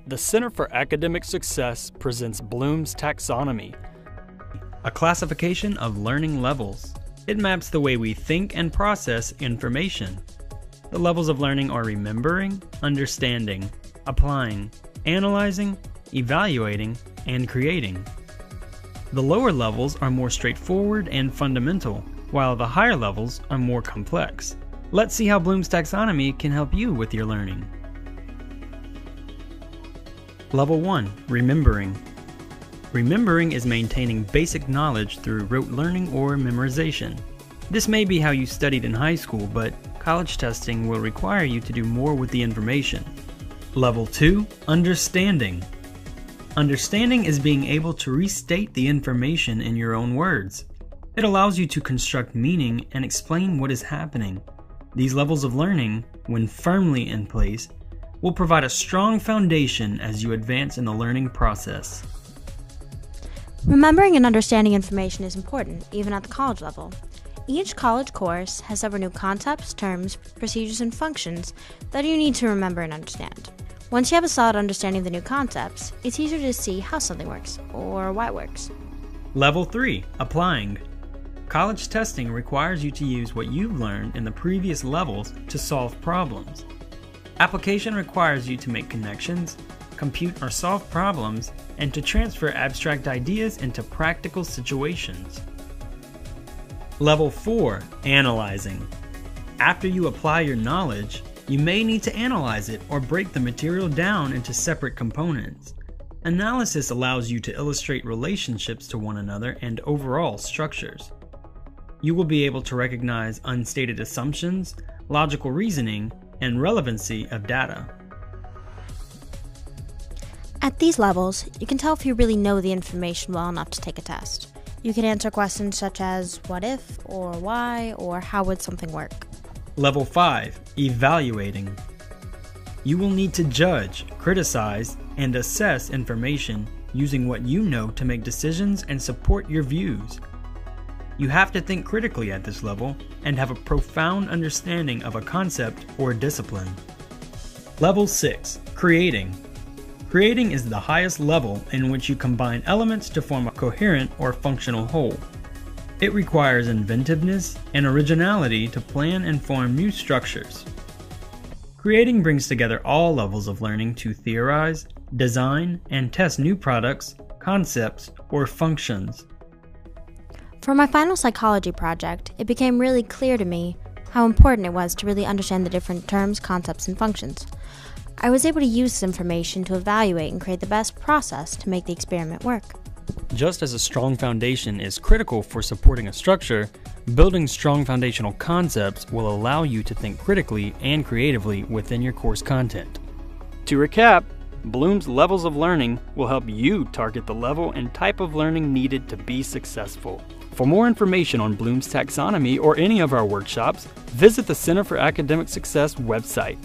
The Center for Academic Success presents Bloom's Taxonomy, a classification of learning levels. It maps the way we think and process information. The levels of learning are remembering, understanding, applying, analyzing, evaluating, and creating. The lower levels are more straightforward and fundamental, while the higher levels are more complex. Let's see how Bloom's Taxonomy can help you with your learning. Level 1. Remembering. Remembering is maintaining basic knowledge through rote learning or memorization. This may be how you studied in high school, but college testing will require you to do more with the information. Level 2. Understanding. Understanding is being able to restate the information in your own words. It allows you to construct meaning and explain what is happening. These levels of learning, when firmly in place, will provide a strong foundation as you advance in the learning process. Remembering and understanding information is important, even at the college level. Each college course has several new concepts, terms, procedures, and functions that you need to remember and understand. Once you have a solid understanding of the new concepts, it's easier to see how something works, or why it works. Level 3. Applying. College testing requires you to use what you've learned in the previous levels to solve problems. Application requires you to make connections, compute or solve problems, and to transfer abstract ideas into practical situations. Level 4. Analyzing. After you apply your knowledge, you may need to analyze it or break the material down into separate components. Analysis allows you to illustrate relationships to one another and overall structures. You will be able to recognize unstated assumptions, logical reasoning, and relevancy of data. At these levels, you can tell if you really know the information well enough to take a test. You can answer questions such as what if, or why, or how would something work. Level 5. Evaluating. You will need to judge, criticize, and assess information using what you know to make decisions and support your views. You have to think critically at this level and have a profound understanding of a concept or discipline. Level 6. Creating. Creating is the highest level in which you combine elements to form a coherent or functional whole. It requires inventiveness and originality to plan and form new structures. Creating brings together all levels of learning to theorize, design, and test new products, concepts, or functions. For my final psychology project, it became really clear to me how important it was to really understand the different terms, concepts, and functions. I was able to use this information to evaluate and create the best process to make the experiment work. Just as a strong foundation is critical for supporting a structure, building strong foundational concepts will allow you to think critically and creatively within your course content. To recap, Bloom's Levels of Learning will help you target the level and type of learning needed to be successful. For more information on Bloom's Taxonomy or any of our workshops, visit the Center for Academic Success website